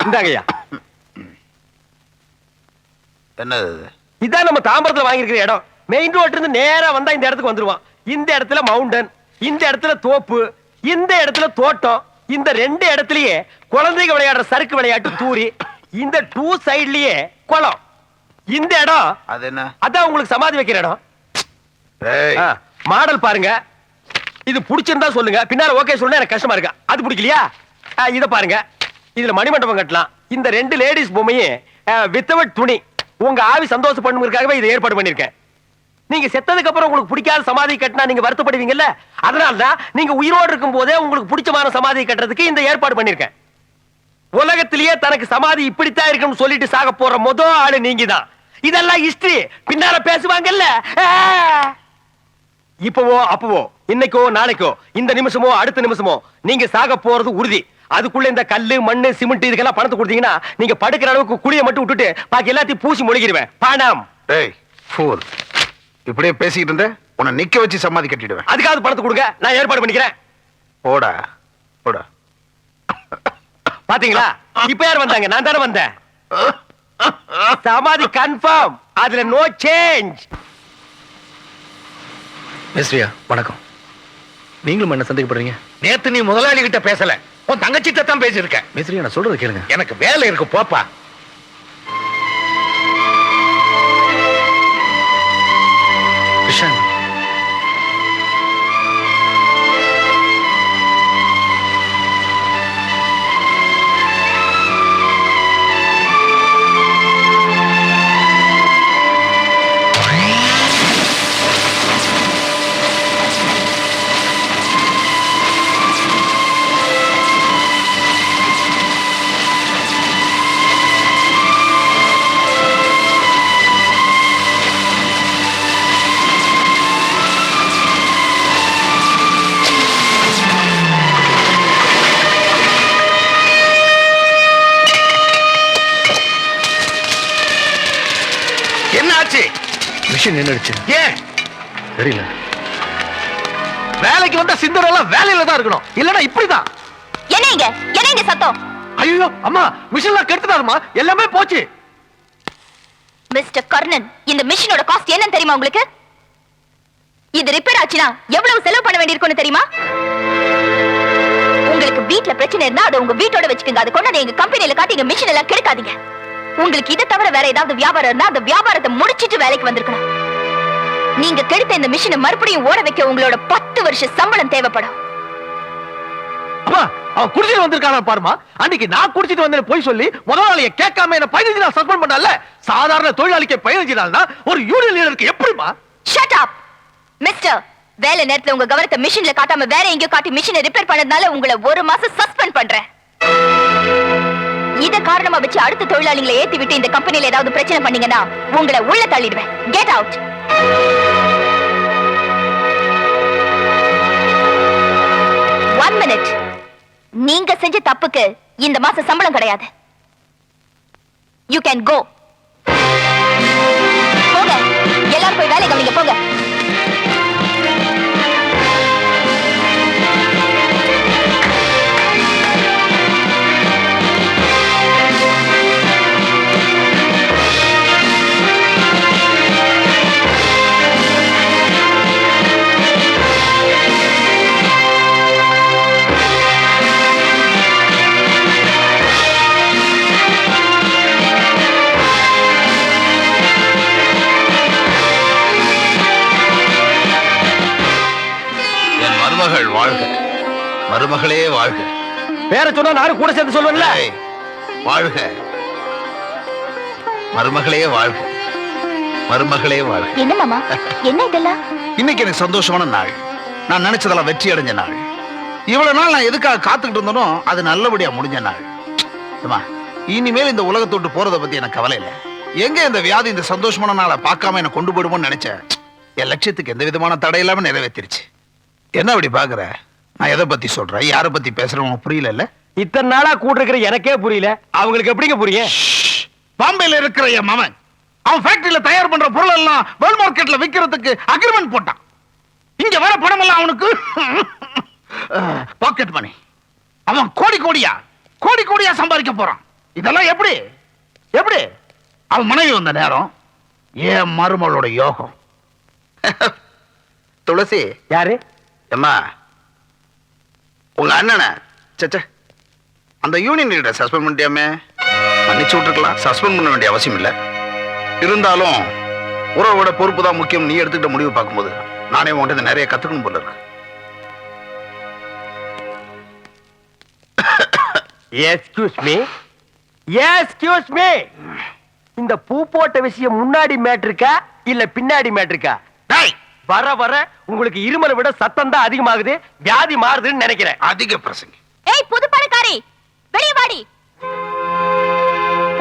இந்தாங்கய்யா. என்னது? இதான் நம்ம தாம்பரத்துல வாங்கியிருக்கிற இடம். மெயின் ரோட்ல இருந்து நேரா வந்தா இந்த இடத்துக்கு வந்துருவான். இந்த இடத்துல மவுண்டன், இந்த இடத்துல தோப்பு, இந்த இடத்துல தோட்டம், இந்த ரெண்டு இடத்துலயே குழந்தைங்க விளையாடுற சறுக்கு விளையாட்டு தூரி, இந்த டூ சைட்லயே குளம். இந்த இடம் அது என்ன? அதான் உங்களுக்கு சமாதி வைக்கிற இடம். மாடல் பாருங்க. இது பிடிச்சிருந்தா சொல்லுங்க. பின்னால ஓகே சொல்லுங்க. எனக்கு கஷ்டமா இருக்கு. அது பிடிக்கலையா? இத பாருங்க. இதுல மணிமண்டபம் கட்டலாம். இந்த ரெண்டு லேடிஸ் பொம்மையும் வித்தவுட் துணி. உங்க ஆவி சந்தோஷம் பண்ணுங்கிறதுக்காகவே இதை ஏற்பாடு பண்ணிருக்கேன். நீங்க செத்ததுக்கு அப்புறம் உங்களுக்கு பிடிக்காத சமாதி கட்டினா நீங்க வருத்தப்படுவீங்கல்ல, அதனாலதான் நீங்க உயிரோடு இருக்கும் போதே உங்களுக்கு பிடிச்சமான சமாதி கட்டுறதுக்கு இந்த ஏற்பாடு பண்ணிருக்கேன். உலகத்திலேயே தனக்கு சமாதி இப்படித்தான் இருக்குன்னு சொல்லிட்டு சாக போற முதல் ஆளு நீங்க தான். இதெல்லாம் ஹிஸ்டரி. பின்னால பேசுவாங்கல்ல. இப்பவோ அப்பவோ, இன்னைக்கோ நாளைக்கோ, இந்த நிமிஷமோ அடுத்த நிமிஷமோ நீங்க சாக போறது உறுதி. அதுக்குள்ள இந்த கல்லு மண்ணு சிமெண்ட் இதுக்கெல்லாம் பணத்தை கொடுத்தீங்கன்னா நீங்க படுக்கிற அளவுக்கு குழிய மட்டும் விட்டுட்டு பாக்கி எல்லாத்தையும் பூசி மொழிகிடுவேன். பணம். இப்படியே பேசிக்கிட்டு இருந்த உன்னை நிக்க வச்சு சமாதி கட்டிடுவேன். அதுக்காவது பணத்தை கொடுங்க, நான் ஏற்பாடு பண்ணிக்கிறேன். போடா போடா. பாத்தீங்களா? இப்ப யார் வந்தாங்க? நான் தானே வந்தேன். சமாதி கன்ஃபார்ம். அதுல நோ சேஞ்ச். மிஸ்ரியா வணக்கம். நீங்களும் என்ன சந்தேகப்படுறீங்க? நேத்து நீ முதலாளி கிட்ட பேசல, உன் தங்கச்சிட்ட தான் பேசியிருக்க. மிஸ்ரியா நான் சொல்றது கேளுங்க. எனக்கு வேலை இருக்கு, போப்பா. கிருஷ்ணன், மிஷின் நின்னுடுச்சு. ஏன் தெரியல. வேலைக்கு வந்த சிந்தரெல்லாம் வேலையில தான் இருக்கணும், இல்லனா இப்படிதான். என்னங்க சத்தம்? ஐயோ அம்மா, மிஷின்லாம் கெடுத்துட்டாருமா, எல்லாமே போச்சு. மிஸ்டர் கர்ணன், இந்த மிஷினோட காஸ்ட் என்னன்னு தெரியுமா உங்களுக்கு? இது ரிப்பேர் ஆச்சுனா எவ்வளவு செலவு பண்ண வேண்டியிருக்கும்னு தெரியுமா? உங்களுக்கு வீட்ல பிரச்சனை இருந்தா அதை உங்க வீட்டோட வச்சுக்கோங்க. அது கொண்டாந்து எங்க கம்பெனில காட்டி எங்க மிஷின் எல்லாம் கெடுக்காதீங்க. உங்களுக்கு இதை தவிர வேற ஏதாவது வியாபாரம் இருந்தா அந்த வியாபாரத்தை முடிச்சிட்டு வேலைக்கு வந்திருக்கணும். நீங்க கெடுத்த இந்த மிஷினை மறுபடியும் ஓட வைக்க உங்களோட 10 வருஷ சம்பளம் தேவைப்படும். அவன் குடிச்சிட்டு வந்திருக்கான பாருமா. அன்னைக்கு நான் குடிச்சிட்டு வந்தேன் போய் சொல்லி முதலாளியை கேட்காம என்ன 15 நாள் சஸ்பெண்ட் பண்ணல. சாதாரண தொழிலாளிக்கு 15 நாள்னா ஒரு யூனியன் லீடருக்கு எப்படிமா? Shut up mister. வேலை நேரத்துல உங்க கவனத்தை மிஷின்ல காட்டாம வேற எங்கேயோ காட்டி மிஷினை ரிப்பேர் பண்ணதுனால உங்களை 1 மாசம் சஸ்பெண்ட் பண்றேன். இத காரணமா வச்சு அடுத்த தொழிலாளிகளை ஏத்தி விட்டு இந்த கம்பெனில ஏதாவது பிரச்சனை பண்ணீங்கன்னா உங்களை உள்ள தள்ளிடுவேன். Get out. One minute. நீங்க செஞ்ச தப்புக்கு இந்த மாசம் சம்பளம் கிடையாது. You can go. போங்க, எல்லாரும் போய் வேலை கவனிங்க. போங்க. வாழ்க, மருமகளே வாழ்க. பேர சொன்னா நானும் கூட சேர்ந்து சொல்லுவேன்ல. வாழ்க மருமகளே வாழ்க, மருமகளே வாழ்க. என்ன மாமா, என்ன இதெல்லாம்? இன்னைக்கு எனக்கு சந்தோஷமான நாள். நான் நினைச்சதெல்லாம் வெற்றி அடைஞ்ச நாள். இவ்வளவு நாள் நான் எதுக்காக காத்துக்கிட்டு இருந்தனோ அது நல்லபடியா முடிஞ்ச நாள். இனிமேல் இந்த உலகத்தை விட்டு போறதை பத்தி எனக்கு கவலை இல்லை. எங்க இந்த வியாதி இந்த சந்தோஷமான நாளை பார்க்காம என்ன கொண்டு போயிடுமோன்னு நினைச்சேன். என் லட்சியத்துக்கு எந்த விதமான தடை இல்லாம நிறைவேற்றிருச்சு. என்ன அப்படி பாக்குற? நான் எதை பத்தி சொல்றேன், யாரை பத்தி பேசுறேன் உனக்கு புரியல? இத்தனை நாளா கூட இருக்கிற எனக்கே புரியல, அவங்களுக்கு எப்படிங்க புரியும்? பாம்பேல இருக்கிற என் மகன் அவன் ஃபேக்டரியில தயார் பண்ற பொருள் எல்லாம் வேர்ல்ட் மார்க்கெட்ல விக்கிறதுக்கு அக்ரிமெண்ட் போட்டான். இங்க வர பணம் எல்லாம் அவனுக்கு பாக்கெட் மணி. அவன் கோடி கோடியா சம்பாதிக்க போறான். இதெல்லாம் எப்படி எப்படி அவன் மனைவி வந்த நேரம் ஏன் மருமகளோட யோகம் துளசி யாரு? அம்மா உங்க அண்ணனை சச்ச அந்த யூனியன் லீடரை சஸ்பெண்ட் பண்ணிட்டியாமே மன்னிச்சு விட்டுருக்கலாம். சஸ்பெண்ட் பண்ண வேண்டிய அவசியம் இல்லை. இருந்தாலும் உறவோட பொறுப்பு தான் முக்கியம். நீ எடுத்துக்கிட்ட முடிவு பார்க்கும்போது நானே உன்கிட்ட நிறைய கத்துக்கணும் போல இருக்கு. Excuse me, excuse me. இந்த பூ போட்ட விஷயம் முன்னாடி மேட்ருக்கா இல்ல பின்னாடி மேட்ருக்கா? டேய், வர வர உங்களுக்கு இருமலை விட சத்தம் தான் அதிகமாகுது, வியாதி மாறுதுன்னு நினைக்கிறேன். அதிக பிரசங்க. ஏய் புது பணக்காரி, வெளிய வாடி.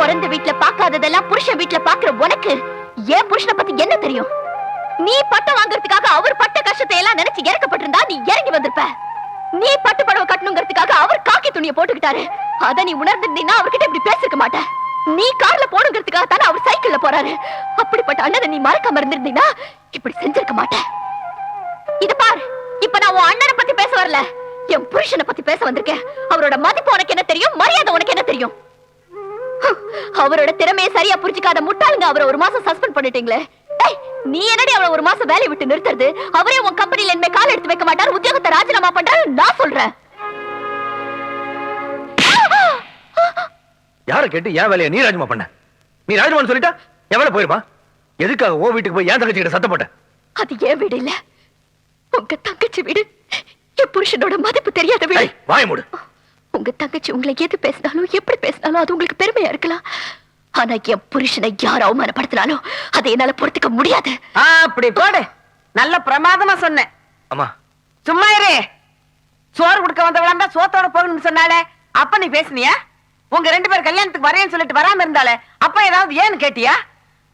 பிறந்த வீட்ல பார்க்காததெல்லாம் புருஷன் வீட்ல பாக்குற உனக்கு ஏன் புருஷனை பத்தி என்ன தெரியும்? நீ பட்டம் வாங்குறதுக்காக அவர் பட்ட கஷ்டத்தை எல்லாம் நினைச்சு இறக்கப்பட்டிருந்தா நீ இறங்கி வந்திருப்ப. நீ பட்டு படவை கட்டணுங்கிறதுக்காக அவர் காக்கி துணியை போட்டுக்கிட்டாரு. அத நீ உணர்ந்திருந்தீங்கன்னா அவர்கிட்ட இப்படி பேசிருக்க மாட்டேன். நீ கார்ல போடுங்கிறதுக்காக தானே அவர் சைக்கிள்ல போறாரு. அப்படிப்பட்ட அண்ணனை நீ மறக்காம இருந்திருந்தீங்கன்னா இப்படி செஞ்சிருக்க மாட்டேன். இத பாரு, இப்ப நான் உன் அண்ணனை பத்தி பேச வரல, என் புருஷனை பத்தி பேச வந்திருக்கேன். அவரோட மதிப்பு உனக்கு என்ன தெரியும்? மரியாதை உனக்கு என்ன தெரியும்? அவரோட திறமையை சரியா புரிஞ்சுக்காத முட்டாளுங்க அவரை ஒரு மாசம் சஸ்பெண்ட் பண்ணிட்டீங்களே. நீ என்னடி அவரை ஒரு மாசம் வேலையை விட்டு நிறுத்துறது? அவரே உன் கம்பெனில இனிமே கால் எடுத்து வைக்க மாட்டாரு, உத்தியோகத்தை ராஜினாமா பண்றாரு நான் சொல்றேன். யாரை கேட்டு ஏன் வேலையை நீ ராஜினாமா பண்ண? நீ ராஜினாமா சொல்லிட்டா என் வேலை போயிருமா? எதுக்காக ஓ வீட்டுக்கு போய் ஏன் தங்கச்சி கிட்ட சத்தம் போட்ட? அது ஏன் வீடு இல்ல, உங்க தங்கச்சி வீடு. என் புருஷனோட மதிப்பு தெரியாத வீடு. வாய மூடு. உங்க தங்கச்சி உங்களை எது பேசினாலும் எப்படி பேசினாலும் அது உங்களுக்கு பெருமையா இருக்கலாம். ஆனா என் புருஷனை யார் அவமானப்படுத்தினாலும் அதை என்னால பொறுத்துக்க முடியாது. அப்படி போடு. நல்ல பிரமாதமா சொன்னேன். அம்மா சும்மா இரு. சோறு கொடுக்க வந்தவளா சோத்தோட போகணும்னு சொன்னாலே அப்ப நீ பேசுனியா? உங்க 2 பேர் கல்யாணத்துக்கு வரேன்னு சொல்லிட்டு வராம இருந்தாலே அப்ப ஏதாவது ஏன்னு கேட்டியா?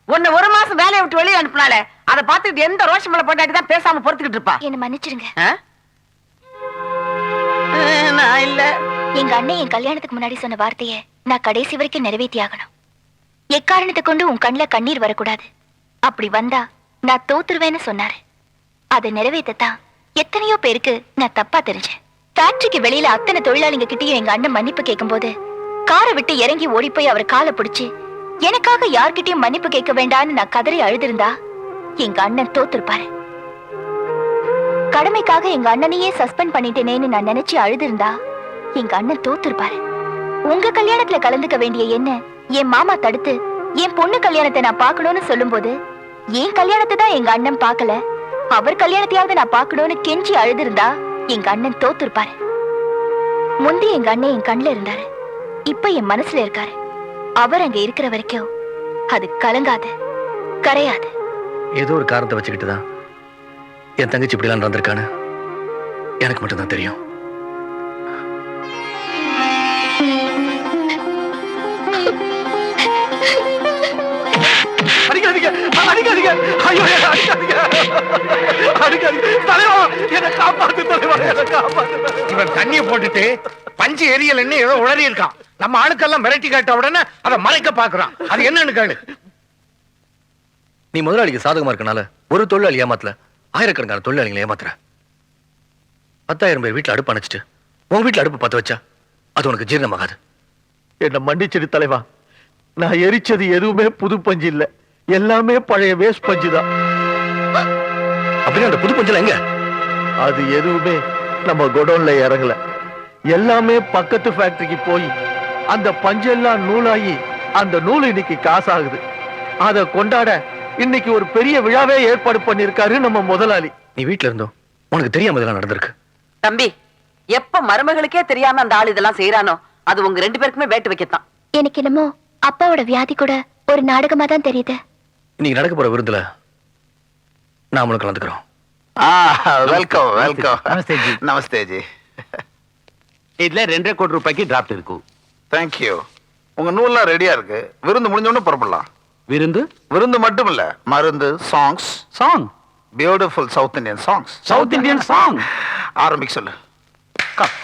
உன்னை ஒரு மாசம் வேலையை விட்டு வெளியே அனுப்பினாலே அதை பார்த்துட்டு எந்த ரோஷமலை போட்டாட்டி தான் பேசாம பொறுத்துக்கிட்டு இருப்பா. என்ன மன்னிச்சிருங்க. நான் இல்ல. எங்க அண்ணன் என் கல்யாணத்துக்கு முன்னாடி சொன்ன வார்த்தைய நான் கடைசி வரைக்கும் நிறைவேற்றி ஆகணும். எக்காரணத்தை கொண்டு உன் கண்ணுல கண்ணீர் வரக்கூடாது, அப்படி வந்தா நான் தோத்துருவேன்னு சொன்னாரு. அதை நிறைவேற்றத்தான் எத்தனையோ பேருக்கு நான் தப்பா தெரிஞ்சேன். ஃபேக்டரிக்கு வெளியில அத்தனை தொழிலாளிங்க கிட்டயும் எங்க அண்ணன் மன்னிப்பு கேட்கும் போது காரை விட்டு இறங்கி ஓடி போய் அவர் காலை பிடிச்சு எனக்காக யார்கிட்டயும் மன்னிப்பு கேட்க வேண்டான்னு நான் கதறி அழுதிருந்தா எங்க அண்ணன் தோத்துருப்பாரு. கடமைக்காக எங்க அண்ணனையே சஸ்பெண்ட் பண்ணிட்டேனேன்னு நான் நினைச்சு அழுதிருந்தா எங்க அண்ணன் தோத்துருப்பாரு. உங்க கல்யாணத்துல கலந்துக்க வேண்டிய என்ன என் மாமா தடுத்து என் பொண்ணு கல்யாணத்தை நான் பார்க்கணும்னு சொல்லும் போது என் கல்யாணத்தை தான் எங்க அண்ணன் பார்க்கல, அவர் கல்யாணத்தையாவது நான் பார்க்கணும்னு கெஞ்சி அழுதிருந்தா எங்க அண்ணன் தோத்துருப்பாரு. முந்தி எங்க அண்ணன் என் கண்ணுல இருந்தாரு, இப்ப என் மனசுல இருக்காரு. அவர் அங்க இருக்கிற வரைக்கும் அது கலங்காது, கரையாது. ஏதோ ஒரு காரணத்தை வச்சுக்கிட்டு தான் என் தங்கச்சி இப்படிலாம் நடந்திருக்கான்னு எனக்கு மட்டும்தான் தெரியும். அடிக்காதீங்க, அடிக்காதீங்க, ஐயோ அடிக்காதீங்க, அடிக்காதீங்க. தலைவா என்னை காப்பாத்து, தலைவா என்னை காப்பாத்து. இவன் தண்ணியை போட்டுட்டு பஞ்சு எரியலன்னு ஏதோ உளறி இருக்கான். நம்ம ஆளுக்கெல்லாம் மிரட்டி காட்ட உடனே அதை மறைக்க பாக்குறான். அது என்னன்னு கேளு. நீ முதலாளிக்கு சாதகமா இருக்கனால ஒரு தொழிலாளி ஏமாத்தல, ஆயிரக்கணக்கான தொழிலாளிகளை ஏமாத்துற. 10,000 பேர் வீட்டுல அடுப்பு அணைச்சிட்டு உன் வீட்டுல அடுப்பு பத்த வச்சா அது உனக்கு ஜீரணமாகாது. என்ன மன்னிச்சிடு தலைவா, நான் எரிச்சது எதுவுமே புது பஞ்சு இல்ல, எல்லாமே பழைய வேஸ்ட் பஞ்சு தான். அப்படின்னா அந்த புது பஞ்சல எங்க? அது எதுவுமே நம்ம குடோன்ல இறங்கல, எல்லாமே பக்கத்து ஃபேக்டரிக்கு போய் அந்த பஞ்செல்லாம் நூலாகி அந்த நூல் இன்னைக்கு காசாகுது. அதை கொண்டாட இன்னைக்கு ஒரு பெரிய விழாவே ஏற்பாடு பண்ணிருக்காரு நம்ம முதலாளி. நீ வீட்டுல இருந்தோம் உனக்கு தெரியாம இதெல்லாம் நடந்திருக்கு. தம்பி, எப்ப மருமகளுக்கே தெரியாம அந்த ஆள் இதெல்லாம் செய்யறானோ அது உங்க 2 பேருக்குமே வேட்டு வைக்கத்தான். எனக்கு என்னமோ அப்பாவோட வியாதி கூட ஒரு நாடகமா தான் தெரியுது. இன்னைக்கு நடக்க போற விருந்துல நாமளும் கலந்துக்கிறோம். Welcome welcome. நமஸ்தே ஜி. நமஸ்தே ஜி. இதுல 2.25 கோடி ரூபாய்க்கு டிராஃப்ட் இருக்கு. தேங்க்யூ. உங்க நூல்லாம் ரெடியா இருக்கு. விருந்து முடிஞ்ச உடனே புறப்படலாம். விருந்து? விருந்து மட்டும் இல்ல, மருந்து, songs. Song? Beautiful south Indian songs. South Indian song ஆரம்பிக்க சொல்லு. Come.